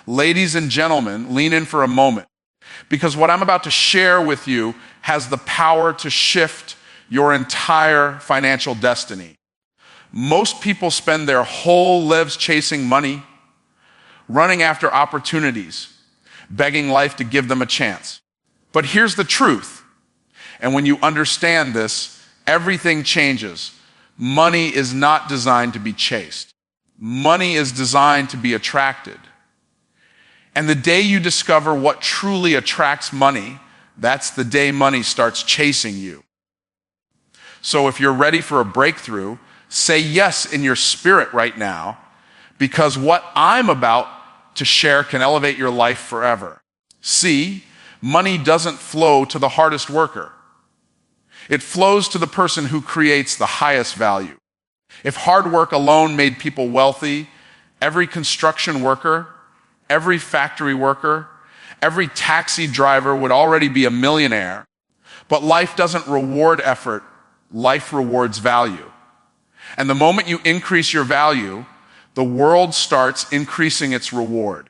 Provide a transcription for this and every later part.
Ladies and gentlemen, lean in for a moment, because what I'm about to share with you has the power to shift your entire financial destiny. Most people spend their whole lives chasing money, running after opportunities, begging life to give them a chance. But here's the truth, and when you understand this, everything changes. Money is not designed to be chased. Money is designed to be attracted. And the day you discover what truly attracts money, that's the day money starts chasing you. So if you're ready for a breakthrough, say yes in your spirit right now, because what I'm about to share can elevate your life forever. See, money doesn't flow to the hardest worker. It flows to the person who creates the highest value. If hard work alone made people wealthy, every construction worker, every factory worker, every taxi driver would already be a millionaire. But life doesn't reward effort, life rewards value. And the moment you increase your value, the world starts increasing its reward.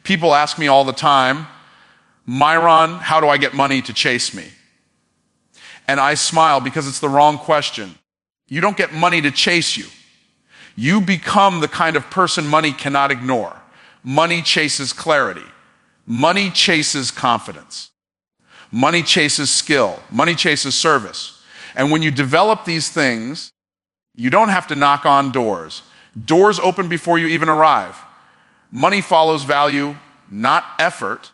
People ask me all the time, Myron, how do I get money to chase me? And I smile because it's the wrong question. You don't get money to chase you. You become the kind of person money cannot ignore. Money chases clarity. Money chases confidence. Money chases skill. Money chases service. And when you develop these things, you don't have to knock on doors. Doors open before you even arrive. Money follows value, not effort.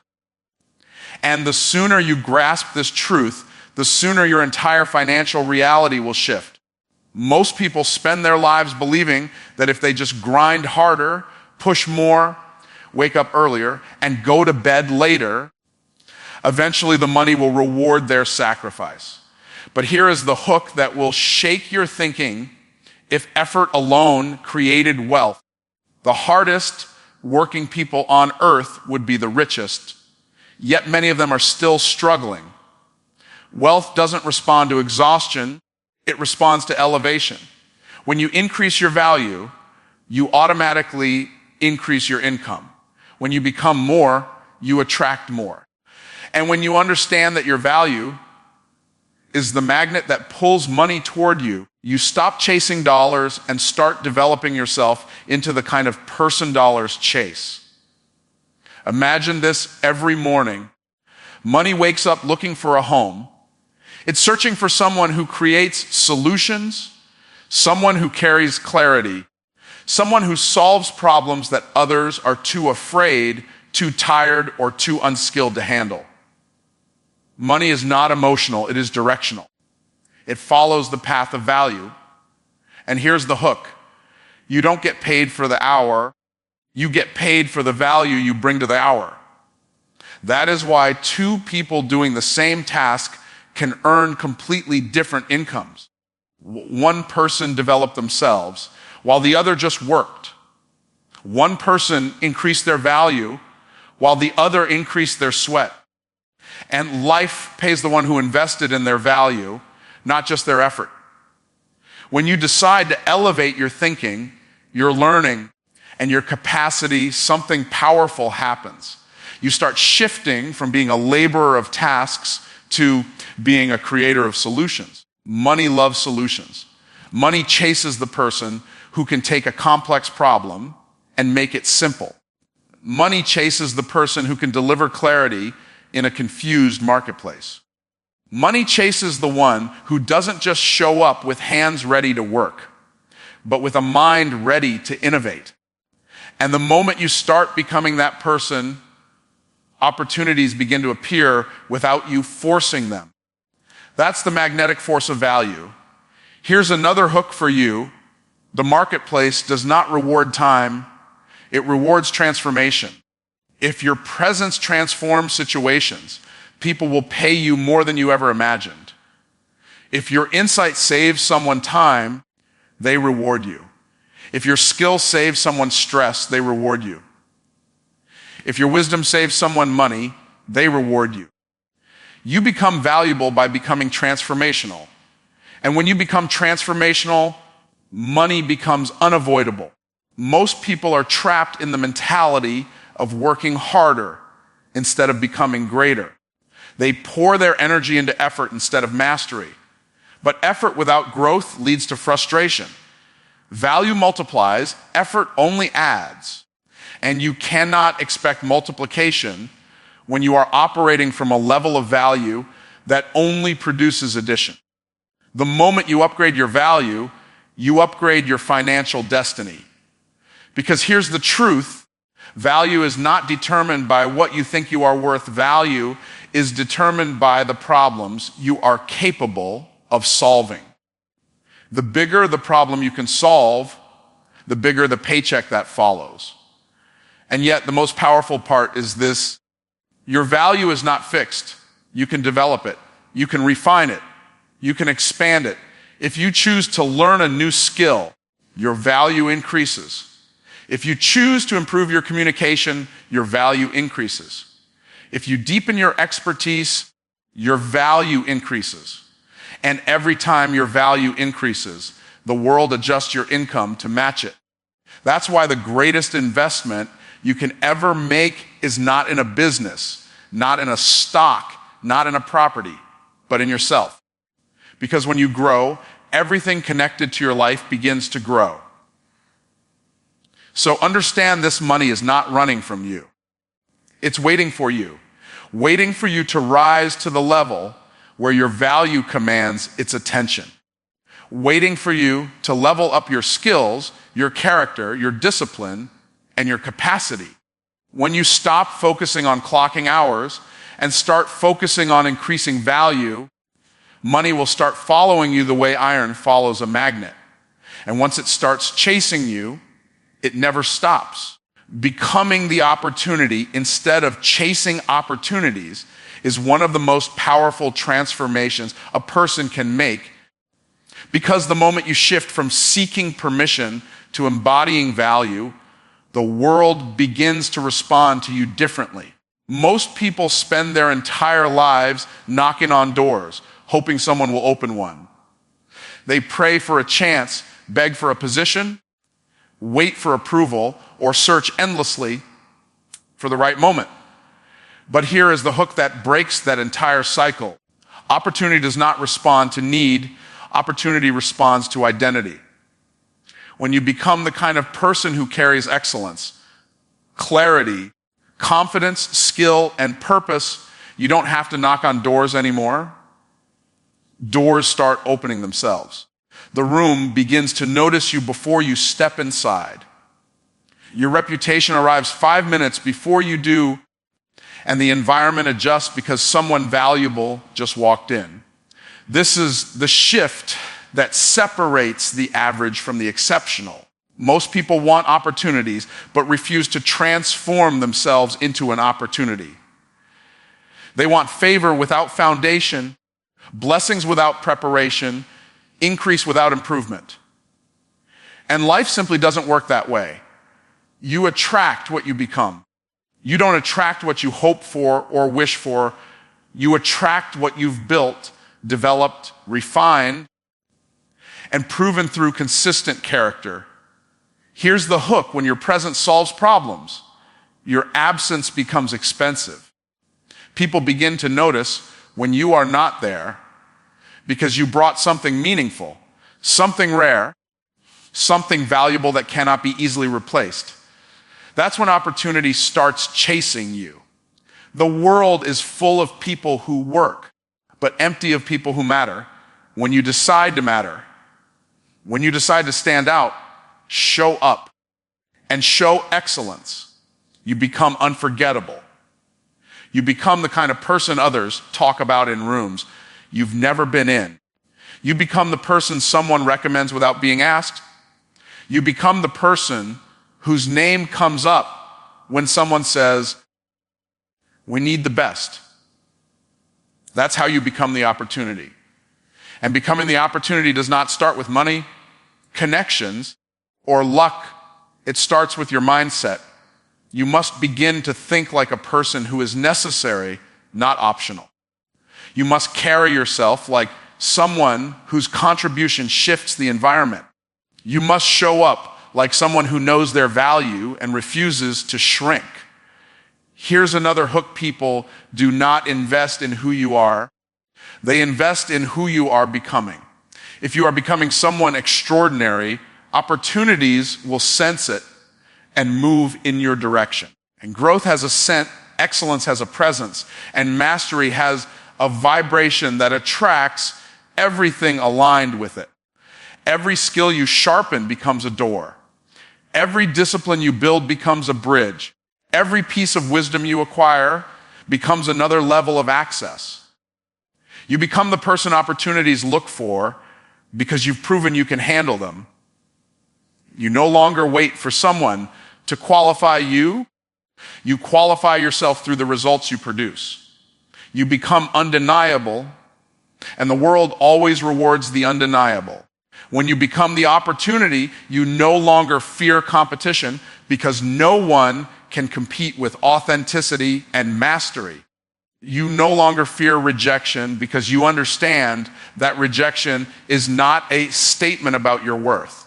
And the sooner you grasp this truth, the sooner your entire financial reality will shift. Most people spend their lives believing that if they just grind harder, push more, wake up earlier, and go to bed later, eventually the money will reward their sacrifice. But here is the hook that will shake your thinking. If effort alone created wealth, the hardest working people on earth would be the richest, yet many of them are still struggling. Wealth doesn't respond to exhaustion, it responds to elevation. When you increase your value, you automatically increase your income. When you become more, you attract more. And when you understand that your value is the magnet that pulls money toward you, you stop chasing dollars and start developing yourself into the kind of person dollars chase. Imagine this every morning. Money wakes up looking for a home. It's searching for someone who creates solutions, someone who carries clarity, someone who solves problems that others are too afraid, too tired, or too unskilled to handle. Money is not emotional, it is directional. It follows the path of value. And here's the hook. You don't get paid for the hour, you get paid for the value you bring to the hour. That is why two people doing the same task can earn completely different incomes. One person developed themselves, while the other just worked. One person increased their value, while the other increased their sweat. And life pays the one who invested in their value, not just their effort. When you decide to elevate your thinking, your learning, and your capacity, something powerful happens. You start shifting from being a laborer of tasks to being a creator of solutions. Money loves solutions. Money chases the person who can take a complex problem and make it simple. Money chases the person who can deliver clarity in a confused marketplace. Money chases the one who doesn't just show up with hands ready to work, but with a mind ready to innovate. And the moment you start becoming that person, opportunities begin to appear without you forcing them. That's the magnetic force of value. Here's another hook for you. The marketplace does not reward time, it rewards transformation. If your presence transforms situations, people will pay you more than you ever imagined. If your insight saves someone time, they reward you. If your skill saves someone stress, they reward you. If your wisdom saves someone money, they reward you. You become valuable by becoming transformational. And when you become transformational, money becomes unavoidable. Most people are trapped in the mentality of working harder instead of becoming greater. They pour their energy into effort instead of mastery. But effort without growth leads to frustration. Value multiplies, effort only adds. And you cannot expect multiplication when you are operating from a level of value that only produces addition. The moment you upgrade your value, you upgrade your financial destiny. Because here's the truth, value is not determined by what you think you are worth. Value is determined by the problems you are capable of solving. The bigger the problem you can solve, the bigger the paycheck that follows. And yet the most powerful part is this: your value is not fixed. You can develop it. You can refine it. You can expand it. If you choose to learn a new skill, your value increases. If you choose to improve your communication, your value increases. If you deepen your expertise, your value increases. And every time your value increases, the world adjusts your income to match it. That's why the greatest investment you can ever make is not in a business, not in a stock, not in a property, but in yourself. Because when you grow, everything connected to your life begins to grow. So understand, this money is not running from you. It's waiting for you to rise to the level where your value commands its attention. Waiting for you to level up your skills, your character, your discipline, and your capacity. When you stop focusing on clocking hours and start focusing on increasing value, money will start following you the way iron follows a magnet. And once it starts chasing you, it never stops. Becoming the opportunity instead of chasing opportunities is one of the most powerful transformations a person can make, because the moment you shift from seeking permission to embodying value, the world begins to respond to you differently. Most people spend their entire lives knocking on doors, hoping someone will open one. They pray for a chance, beg for a position, wait for approval, or search endlessly for the right moment. But here is the hook that breaks that entire cycle. Opportunity does not respond to need. Opportunity responds to identity. When you become the kind of person who carries excellence, clarity, confidence, skill, and purpose, you don't have to knock on doors anymore. Doors start opening themselves. The room begins to notice you before you step inside. Your reputation arrives 5 minutes before you do, and the environment adjusts because someone valuable just walked in. This is the shift that separates the average from the exceptional. Most people want opportunities, but refuse to transform themselves into an opportunity. They want favor without foundation, blessings without preparation, increase without improvement. And life simply doesn't work that way. You attract what you become. You don't attract what you hope for or wish for. You attract what you've built, developed, refined, and proven through consistent character. Here's the hook: when your presence solves problems, your absence becomes expensive. People begin to notice when you are not there because you brought something meaningful, something rare, something valuable that cannot be easily replaced. That's when opportunity starts chasing you. The world is full of people who work, but empty of people who matter. When you decide to matter, when you decide to stand out, show up, and show excellence, you become unforgettable. You become the kind of person others talk about in rooms you've never been in. You become the person someone recommends without being asked. You become the person whose name comes up when someone says, "We need the best." That's how you become the opportunity. And becoming the opportunity does not start with money, connections, or luck. It starts with your mindset. You must begin to think like a person who is necessary, not optional. You must carry yourself like someone whose contribution shifts the environment. You must show up like someone who knows their value and refuses to shrink. Here's another hook people do not invest in who you are. They invest in who you are becoming. If you are becoming someone extraordinary, opportunities will sense it and move in your direction. And growth has a scent, excellence has a presence, and mastery has a vibration that attracts everything aligned with it. Every skill you sharpen becomes a door. Every discipline you build becomes a bridge. Every piece of wisdom you acquire becomes another level of access. You become the person opportunities look for because you've proven you can handle them. You no longer wait for someone to qualify you. You qualify yourself through the results you produce. You become undeniable, and the world always rewards the undeniable. When you become the opportunity, you no longer fear competition because no one can compete with authenticity and mastery. You no longer fear rejection because you understand that rejection is not a statement about your worth.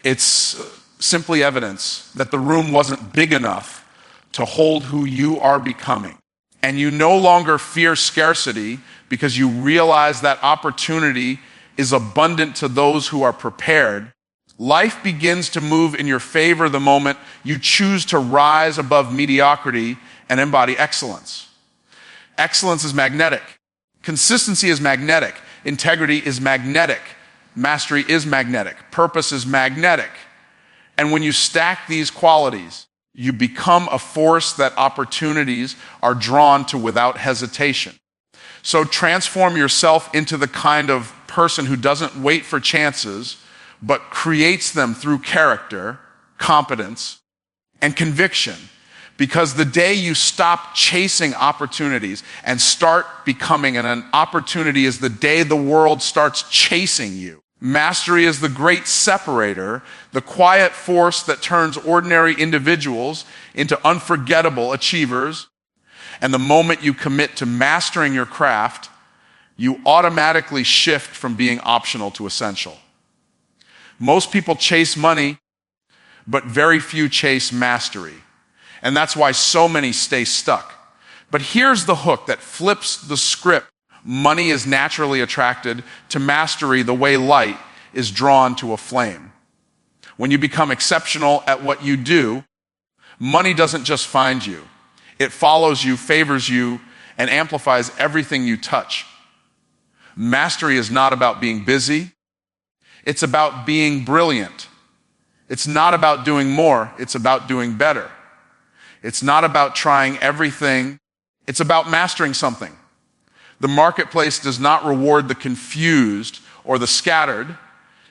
It's simply evidence that the room wasn't big enough to hold who you are becoming. And you no longer fear scarcity because you realize that opportunity is abundant to those who are prepared. Life begins to move in your favor the moment you choose to rise above mediocrity and embody excellence. Excellence is magnetic. Consistency is magnetic. Integrity is magnetic. Mastery is magnetic. Purpose is magnetic. And when you stack these qualities, you become a force that opportunities are drawn to without hesitation. So transform yourself into the kind of person who doesn't wait for chances, but creates them through character, competence, and conviction. Because the day you stop chasing opportunities and start becoming an opportunity is the day the world starts chasing you. Mastery is the great separator, the quiet force that turns ordinary individuals into unforgettable achievers. And the moment you commit to mastering your craft, you automatically shift from being optional to essential. Most people chase money, but very few chase mastery. And that's why so many stay stuck. But here's the hook that flips the script. Money is naturally attracted to mastery the way light is drawn to a flame. When you become exceptional at what you do, money doesn't just find you. It follows you, favors you, and amplifies everything you touch. Mastery is not about being busy. It's about being brilliant. It's not about doing more. It's about doing better. It's not about trying everything. It's about mastering something. The marketplace does not reward the confused or the scattered.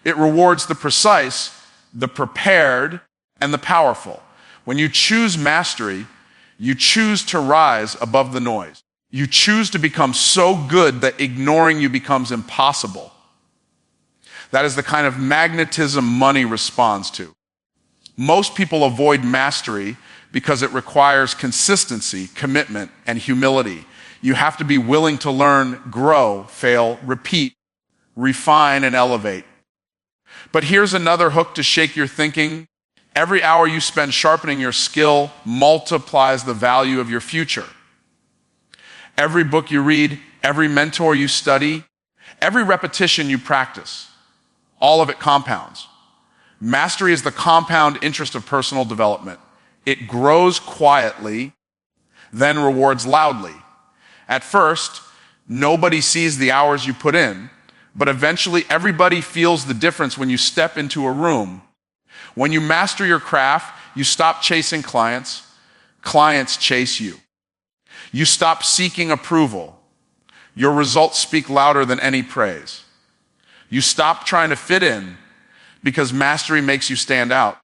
It rewards the precise, the prepared, and the powerful. When you choose mastery, you choose to rise above the noise. You choose to become so good that ignoring you becomes impossible. That is the kind of magnetism money responds to. Most people avoid mastery because it requires consistency, commitment, and humility. You have to be willing to learn, grow, fail, repeat, refine, and elevate. But here's another hook to shake your thinking. Every hour you spend sharpening your skill multiplies the value of your future. Every book you read, every mentor you study, every repetition you practice, all of it compounds. Mastery is the compound interest of personal development. It grows quietly, then rewards loudly. At first, nobody sees the hours you put in, but eventually everybody feels the difference when you step into a room. When you master your craft, you stop chasing clients. Clients chase you. You stop seeking approval. Your results speak louder than any praise. You stop trying to fit in because mastery makes you stand out.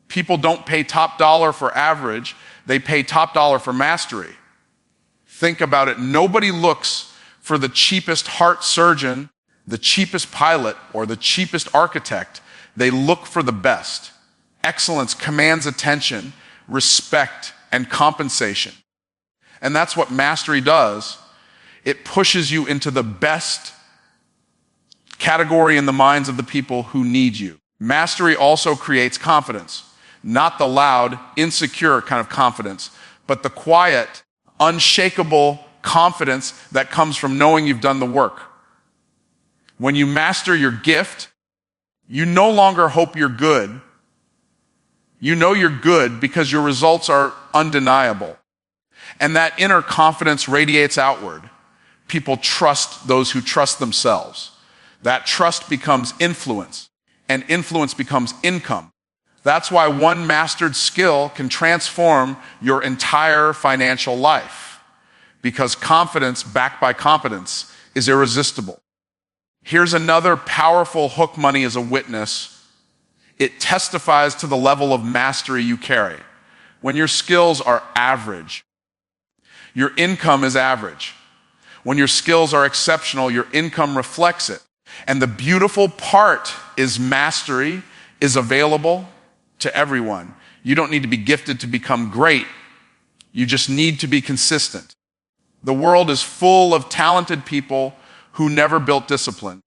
People don't pay top dollar for average. They pay top dollar for mastery. Think about it. Nobody looks for the cheapest heart surgeon, the cheapest pilot, or the cheapest architect. They look for the best. Excellence commands attention, respect, and compensation. And that's what mastery does. It pushes you into the best category in the minds of the people who need you. Mastery also creates confidence, not the loud, insecure kind of confidence, but the quiet, unshakable confidence that comes from knowing you've done the work. When you master your gift, you no longer hope you're good. You know you're good because your results are undeniable. And that inner confidence radiates outward. People trust those who trust themselves. That trust becomes influence, and influence becomes income. That's why one mastered skill can transform your entire financial life, because confidence backed by competence is irresistible. Here's another powerful hook money as a witness. It testifies to the level of mastery you carry. When your skills are average, your income is average. When your skills are exceptional, your income reflects it. And the beautiful part is mastery is available to everyone. You don't need to be gifted to become great. You just need to be consistent. The world is full of talented people who never built discipline,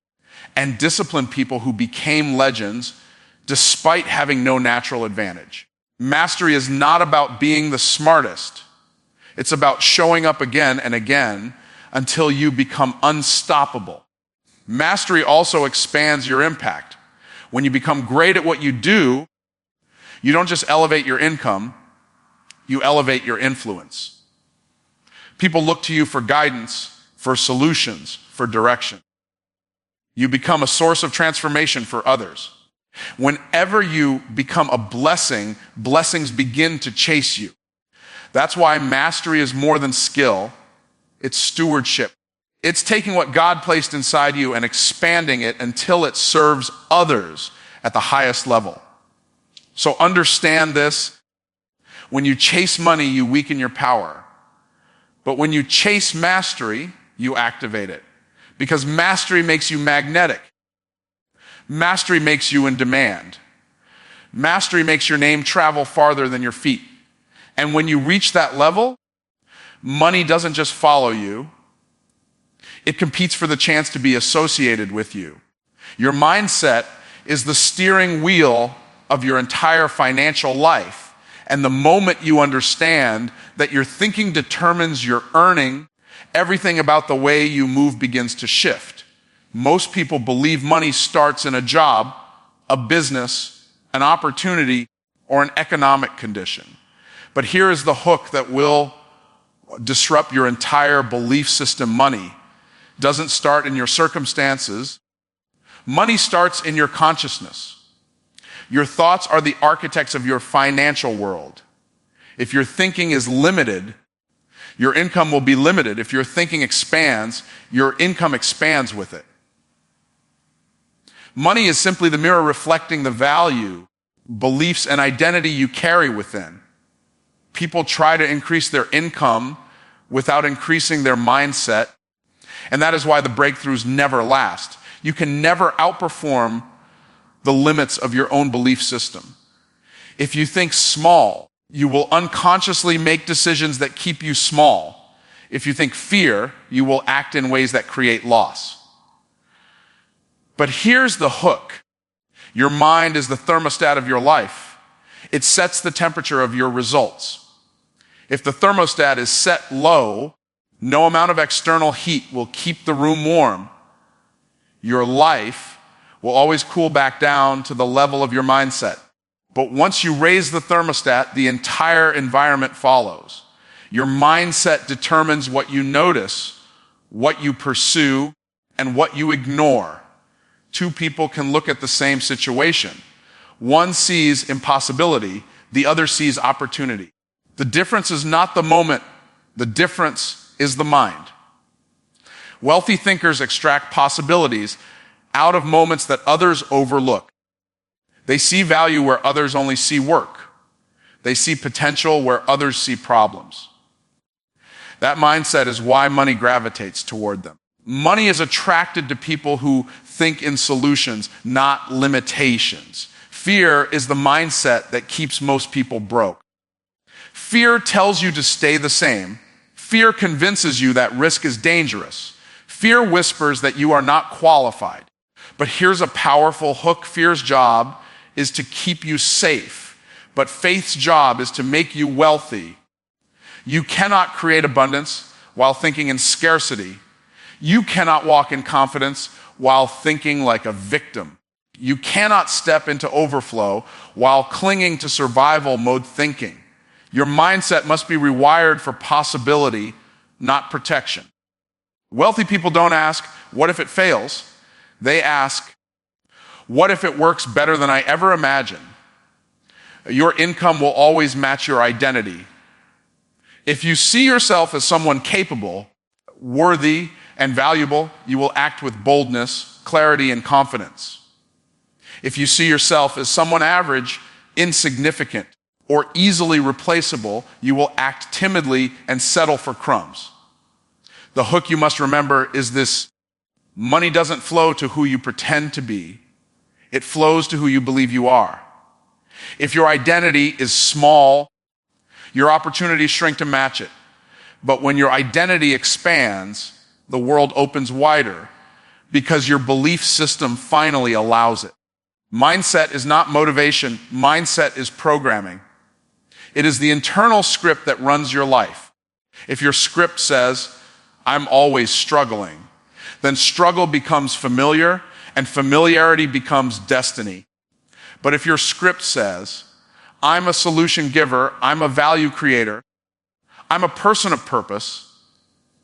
and disciplined people who became legends despite having no natural advantage. Mastery is not about being the smartest. It's about showing up again and again until you become unstoppable. Mastery also expands your impact. When you become great at what you do, you don't just elevate your income, you elevate your influence. People look to you for guidance, for solutions, for direction. You become a source of transformation for others. Whenever you become a blessing, blessings begin to chase you. That's why mastery is more than skill. It's stewardship. It's taking what God placed inside you and expanding it until it serves others at the highest level. So understand this. When you chase money, you weaken your power. But when you chase mastery, you activate it. Because mastery makes you magnetic. Mastery makes you in demand. Mastery makes your name travel farther than your feet. And when you reach that level, money doesn't just follow you. It competes for the chance to be associated with you. Your mindset is the steering wheel of your entire financial life. And the moment you understand that your thinking determines your earning, everything about the way you move begins to shift. Most people believe money starts in a job, a business, an opportunity, or an economic condition. But here is the hook that will disrupt your entire belief system. Money doesn't start in your circumstances. Money starts in your consciousness. Your thoughts are the architects of your financial world. If your thinking is limited, your income will be limited. If your thinking expands, your income expands with it. Money is simply the mirror reflecting the value, beliefs, and identity you carry within. People try to increase their income without increasing their mindset, and that is why the breakthroughs never last. You can never outperform the limits of your own belief system. If you think small, you will unconsciously make decisions that keep you small. If you think fear, you will act in ways that create loss. But here's the hook. Your mind is the thermostat of your life. It sets the temperature of your results. If the thermostat is set low, no amount of external heat will keep the room warm. Your life will always cool back down to the level of your mindset. But once you raise the thermostat, the entire environment follows. Your mindset determines what you notice, what you pursue, and what you ignore. Two people can look at the same situation. One sees impossibility, the other sees opportunity. The difference is not the moment, the difference is the mind. Wealthy thinkers extract possibilities out of moments that others overlook. They see value where others only see work. They see potential where others see problems. That mindset is why money gravitates toward them. Money is attracted to people who think in solutions, not limitations. Fear is the mindset that keeps most people broke. Fear tells you to stay the same. Fear convinces you that risk is dangerous. Fear whispers that you are not qualified. But here's a powerful hook. Fear's job is to keep you safe, but faith's job is to make you wealthy. You cannot create abundance while thinking in scarcity. You cannot walk in confidence while thinking like a victim. You cannot step into overflow while clinging to survival mode thinking. Your mindset must be rewired for possibility, not protection. Wealthy people don't ask, what if it fails? They ask, what if it works better than I ever imagined? Your income will always match your identity. If you see yourself as someone capable, worthy, and valuable, you will act with boldness, clarity, and confidence. If you see yourself as someone average, insignificant, or easily replaceable, you will act timidly and settle for crumbs. The hook you must remember is this: money doesn't flow to who you pretend to be. It flows to who you believe you are. If your identity is small, your opportunities shrink to match it. But when your identity expands, the world opens wider because your belief system finally allows it. Mindset is not motivation. Mindset is programming. It is the internal script that runs your life. If your script says, I'm always struggling, then struggle becomes familiar and familiarity becomes destiny. But if your script says, I'm a solution giver, I'm a value creator, I'm a person of purpose,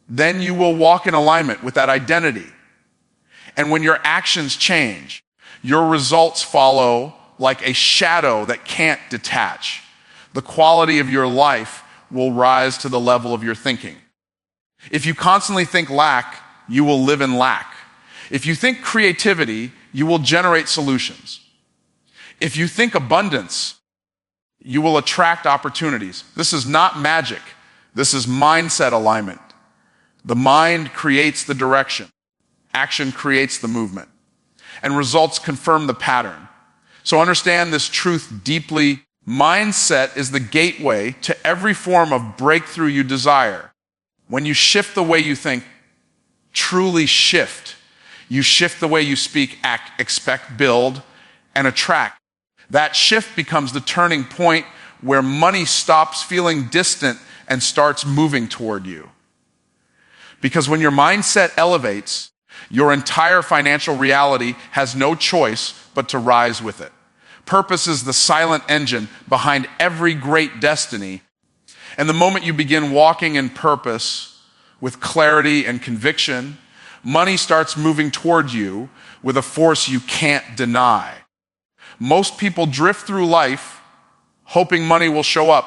then you will walk in alignment with that identity. And when your actions change, your results follow like a shadow that can't detach. The quality of your life will rise to the level of your thinking. If you constantly think lack, you will live in lack. If you think creativity, you will generate solutions. If you think abundance, you will attract opportunities. This is not magic. This is mindset alignment. The mind creates the direction. Action creates the movement. And results confirm the pattern. So understand this truth deeply. Mindset is the gateway to every form of breakthrough you desire. When you shift the way you think, truly shift. You shift the way you speak, act, expect, build, and attract. That shift becomes the turning point where money stops feeling distant and starts moving toward you. Because when your mindset elevates, your entire financial reality has no choice but to rise with it. Purpose is the silent engine behind every great destiny. And the moment you begin walking in purpose with clarity and conviction, money starts moving toward you with a force you can't deny. Most people drift through life hoping money will show up,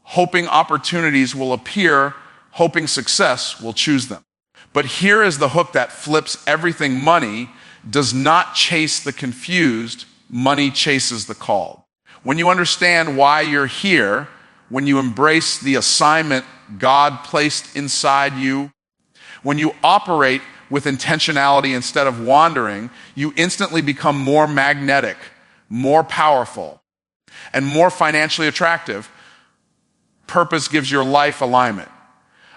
hoping opportunities will appear, hoping success will choose them. But here is the hook that flips everything. Money does not chase the confused, money chases the called. When you understand why you're here, when you embrace the assignment God placed inside you, when you operate with intentionality instead of wandering, you instantly become more magnetic, more powerful, and more financially attractive. Purpose gives your life alignment.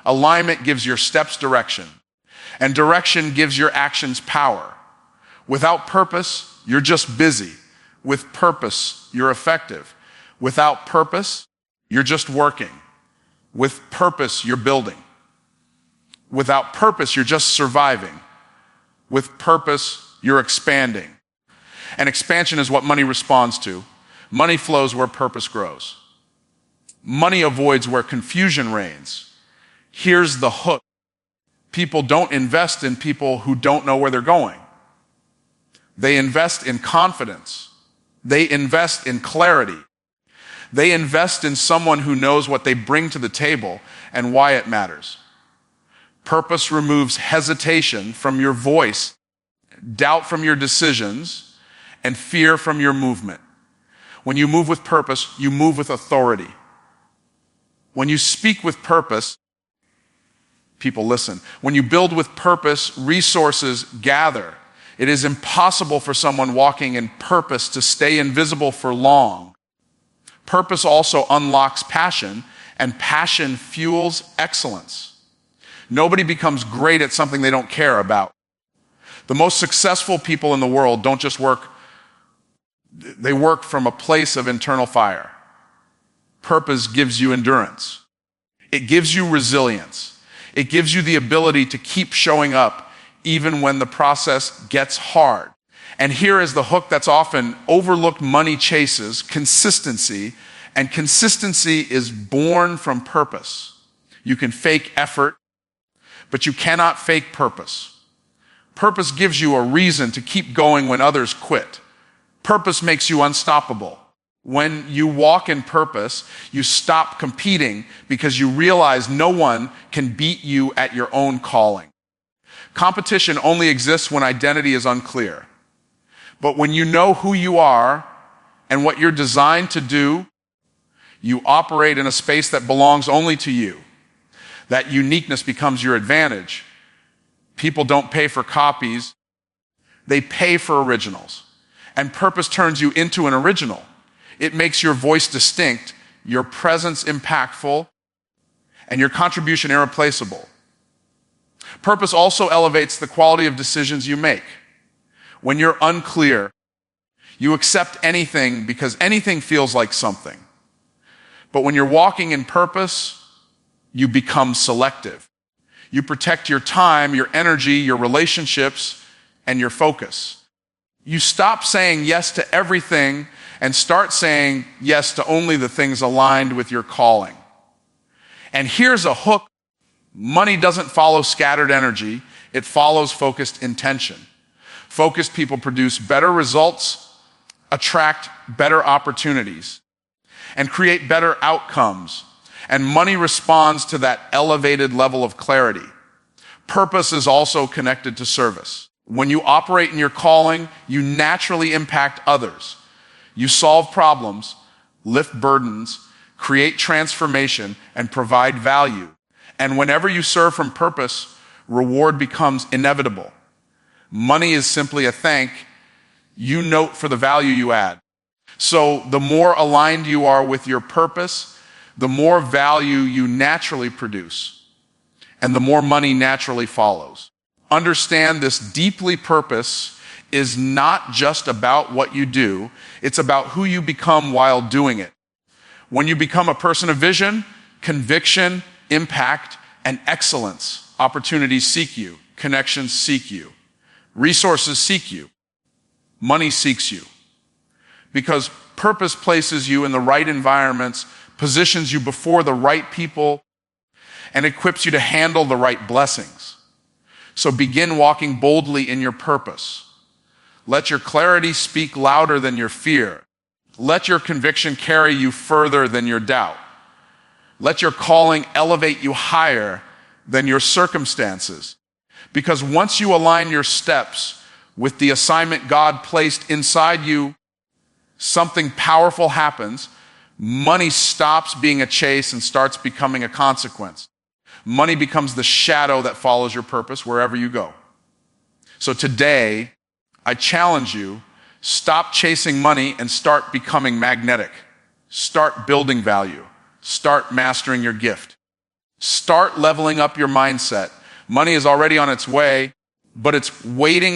Alignment gives your steps direction. And direction gives your actions power. Without purpose, you're just busy. With purpose, you're effective. Without purpose, you're just working. With purpose, you're building. Without purpose, you're just surviving. With purpose, you're expanding. And expansion is what money responds to. Money flows where purpose grows. Money avoids where confusion reigns. Here's the hook. People don't invest in people who don't know where they're going. They invest in confidence. They invest in clarity. They invest in someone who knows what they bring to the table and why it matters. Purpose removes hesitation from your voice, doubt from your decisions, and fear from your movement. When you move with purpose, you move with authority. When you speak with purpose, people listen. When you build with purpose, resources gather. It is impossible for someone walking in purpose to stay invisible for long. Purpose also unlocks passion, and passion fuels excellence. Nobody becomes great at something they don't care about. The most successful people in the world don't just work, they work from a place of internal fire. Purpose gives you endurance. It gives you resilience. It gives you the ability to keep showing up even when the process gets hard. And here is the hook that's often overlooked money chases: consistency. And consistency is born from purpose. You can fake effort, but you cannot fake purpose. Purpose gives you a reason to keep going when others quit. Purpose makes you unstoppable. When you walk in purpose, you stop competing because you realize no one can beat you at your own calling. Competition only exists when identity is unclear. But when you know who you are and what you're designed to do, you operate in a space that belongs only to you. That uniqueness becomes your advantage. People don't pay for copies, they pay for originals. And purpose turns you into an original. It makes your voice distinct, your presence impactful, and your contribution irreplaceable. Purpose also elevates the quality of decisions you make. When you're unclear, you accept anything because anything feels like something. But when you're walking in purpose, you become selective. You protect your time, your energy, your relationships, and your focus. You stop saying yes to everything and start saying yes to only the things aligned with your calling. And here's a hook. Money doesn't follow scattered energy. It follows focused intention. Focused people produce better results, attract better opportunities, and create better outcomes. And money responds to that elevated level of clarity. Purpose is also connected to service. When you operate in your calling, you naturally impact others. You solve problems, lift burdens, create transformation, and provide value. And whenever you serve from purpose, reward becomes inevitable. Money is simply a thank you note for the value you add. So the more aligned you are with your purpose, the more value you naturally produce, and the more money naturally follows. Understand this: deeply purpose is not just about what you do, it's about who you become while doing it. When you become a person of vision, conviction, impact, and excellence, opportunities seek you, connections seek you, resources seek you, money seeks you. Because purpose places you in the right environments, positions you before the right people, and equips you to handle the right blessings. So begin walking boldly in your purpose. Let your clarity speak louder than your fear. Let your conviction carry you further than your doubt. Let your calling elevate you higher than your circumstances. Because once you align your steps with the assignment God placed inside you, something powerful happens. Money stops being a chase and starts becoming a consequence. Money becomes the shadow that follows your purpose wherever you go. So today, I challenge you, stop chasing money and start becoming magnetic. Start building value. Start mastering your gift. Start leveling up your mindset. Money is already on its way, but it's waiting